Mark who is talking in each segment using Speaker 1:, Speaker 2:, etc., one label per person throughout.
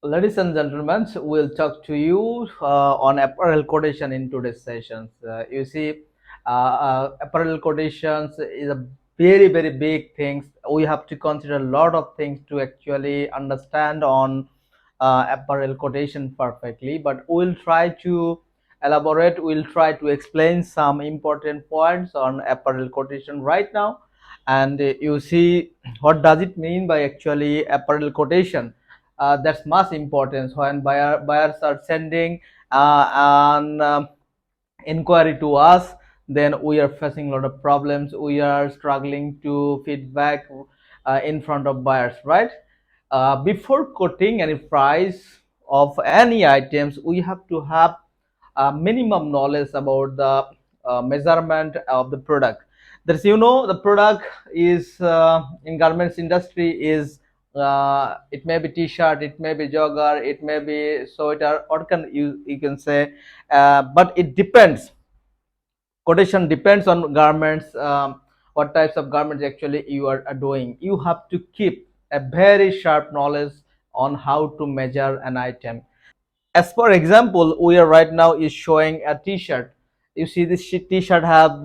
Speaker 1: Ladies and gentlemen, we'll talk to you on apparel quotation in today's sessions. Apparel quotations is a very big thing. We have to consider a lot of things to actually understand on apparel quotation perfectly. But we'll try to elaborate. We'll try to explain some important points on apparel quotation right now. And you see, what does it mean by actually apparel quotation? That's much importance when buyers are sending an inquiry to us. Then we are facing a lot of problems. We are struggling to feedback in front of buyers, right? Before quoting any price of any items, we have to have minimum knowledge about the measurement of the product. That's, the product is in garments industry is it may be t-shirt, it may be jogger, it may be sweater, or you can say, but it depends. Quotation depends on garments, what types of garments actually you are doing. You have to keep a very sharp knowledge on how to measure an item. As for example, we are right now is showing a t-shirt. You see this t-shirt have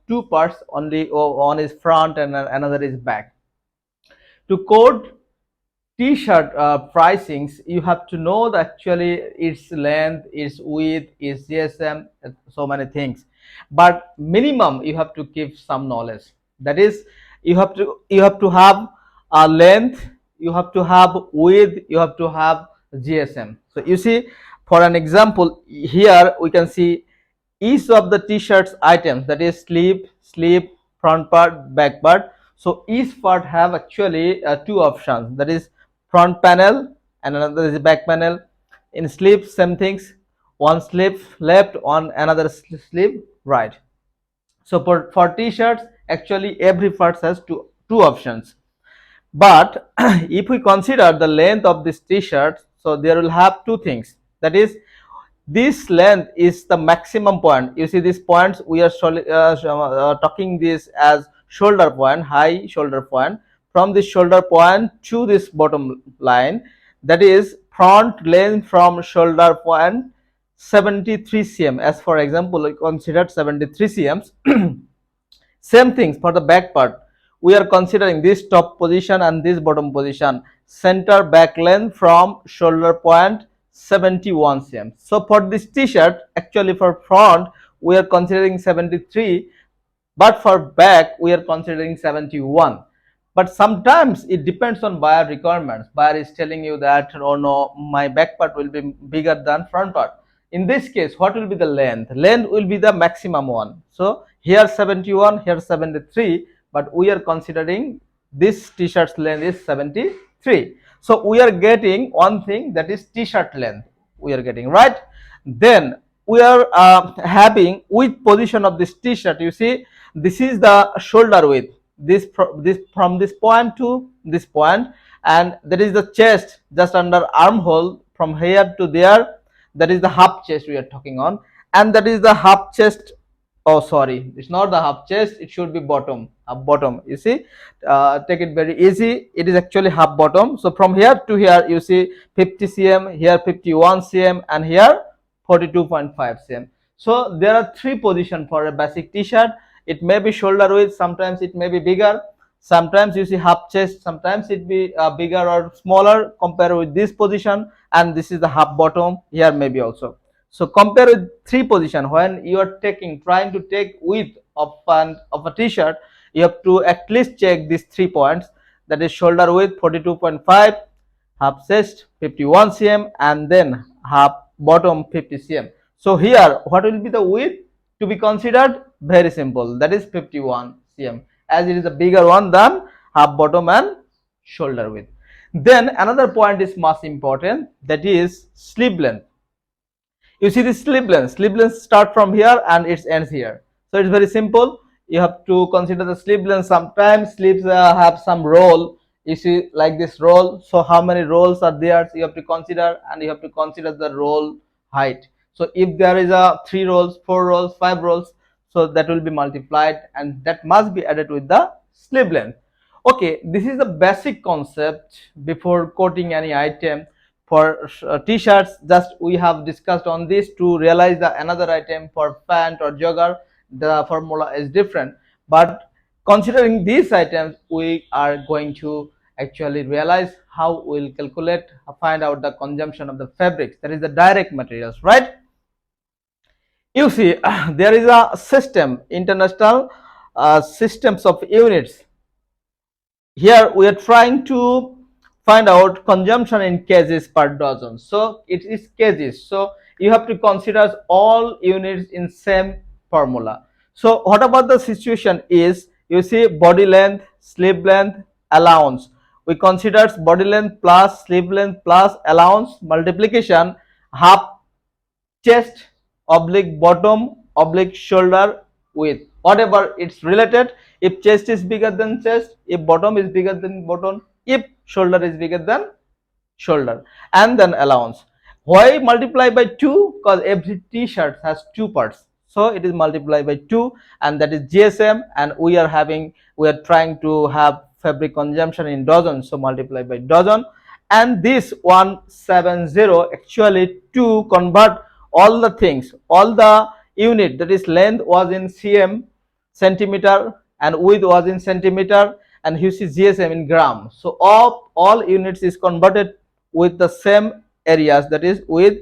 Speaker 1: two parts only. One is front and another is back. To quote t-shirt pricings, you have to know that actually its length, its width, its GSM, so many things. But minimum you have to keep some knowledge. That is, you have to have a length, you have to have width, you have to have GSM. So you see, for an example, here we can see each of the t-shirts items, that is sleeve, front part, back part. So each part have actually two options, that is front panel and another is back panel. In sleeve, same things, one sleeve left, on another sleeve right. So for t-shirts, actually every part has two options. But if we consider the length of this t-shirt, so there will have two things, that is, this length is the maximum point. You see these points, we are talking this as shoulder point, high shoulder point. From this shoulder point to this bottom line, that is front length from shoulder point 73 cm. As for example, we considered 73 cm. Same things for the back part. We are considering this top position and this bottom position. Center back length from shoulder point 71 cm. So for this t-shirt, actually for front we are considering 73, but for back we are considering 71. But sometimes it depends on buyer requirements. Buyer is telling you that, oh no, my back part will be bigger than front part. In this case, what will be the length? Length will be the maximum one. So here 71, here 73, but we are considering this t-shirt's length is 73. So we are getting one thing, that is t-shirt length we are getting, right? Then we are having width position of this t-shirt. You see, this is the shoulder width, this from this point to this point, and that is the chest just under armhole from here to there. That is the half chest we are talking on, and that is the half chest. Oh sorry, it's not the half chest, it should be bottom, bottom. You see, take it very easy, it is actually half bottom. So from here to here, you see 50 cm, here 51 cm, and here 42.5 cm. So there are three positions for a basic t-shirt. It may be shoulder width, sometimes it may be bigger, sometimes you see half chest, sometimes it be bigger or smaller compared with this position, and this is the half bottom, here maybe also. So compare with three position. When you are trying to take width of a t-shirt, you have to at least check these 3 points, that is shoulder width 42.5, half chest 51 cm, and then half bottom 50 cm. So here what will be the width to be considered? Very simple, that is 51 cm, as it is a bigger one than half bottom and shoulder width. Then another point is most important, that is sleeve length. You see this sleeve length start from here and it ends here. So it's very simple. You have to consider the sleeve length. Sometimes sleeves have some roll. You see like this roll. So how many rolls are there? So you have to consider, and you have to consider the roll height. So if there is a 3 rolls, 4 rolls, 5 rolls, so that will be multiplied, and that must be added with the sleeve length. Okay, this is the basic concept before quoting any item. for t-shirts, just we have discussed on this. To realize the another item for pant or jogger, the formula is different. But considering these items, we are going to actually realize how we'll calculate, find out the consumption of the fabrics, that is the direct materials, right? You see, there is a system, international systems of units. Here we are trying to find out consumption in kgs per dozen, so it is kgs. So you have to consider all units in same formula. So what about the situation is, you see, body length, sleeve length, allowance. We consider body length plus sleeve length plus allowance multiplication half chest oblique bottom oblique shoulder width, whatever it's related. If chest is bigger than chest, if bottom is bigger than bottom, if shoulder is bigger than shoulder, and then allowance. Why multiply by 2? Because every t-shirt has two parts, so it is multiplied by 2, and that is GSM, and we are trying to have fabric consumption in dozen, so multiply by dozen. And this 170 actually to convert all the things, all the unit, that is length was in cm, centimeter, and width was in centimeter, and you see GSM in gram. So all units is converted with the same areas, that is with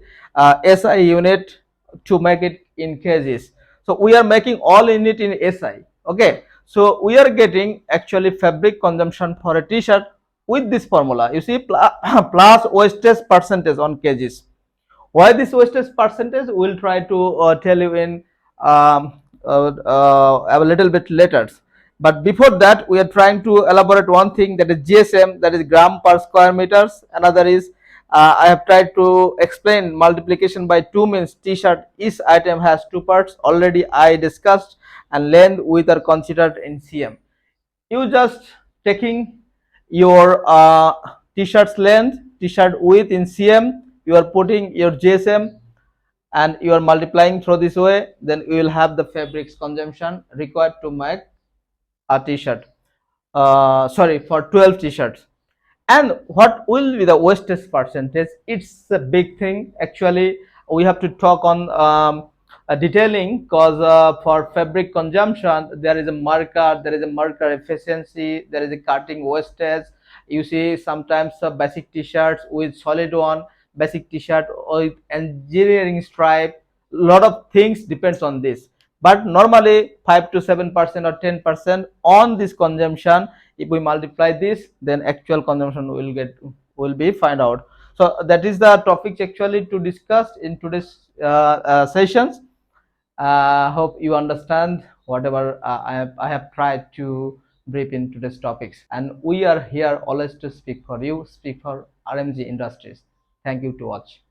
Speaker 1: SI unit to make it in kgs. So we are making all unit in SI. Okay, so we are getting actually fabric consumption for a t-shirt with this formula. You see, plus wastage percentage on kgs. Why this wastage percentage? We'll try to tell you in a little bit later. But before that, we are trying to elaborate one thing, that is GSM, that is gram per square meters. Another is I have tried to explain multiplication by 2 means t-shirt, each item has two parts, already I discussed, and length width are considered in cm. You just taking your t-shirt's length, t-shirt width in cm, you are putting your GSM, and you are multiplying through this way, then you will have the fabrics consumption required to make a t-shirt, sorry, for 12 t-shirts. And what will be the wastage percentage? It's a big thing actually. We have to talk on detailing, because for fabric consumption there is a marker, there is a marker efficiency, there is a cutting wastage. You see, sometimes basic t-shirts with solid one, basic t-shirt with engineering stripe, lot of things depends on this. But normally 5 to 7% or 10% on this consumption. If we multiply this, then actual consumption will be find out. So that is the topics actually to discuss in today's sessions. Hope you understand whatever I have tried to brief in today's topics, and we are here always to speak for you, speak for RMG Industries. Thank you to watch.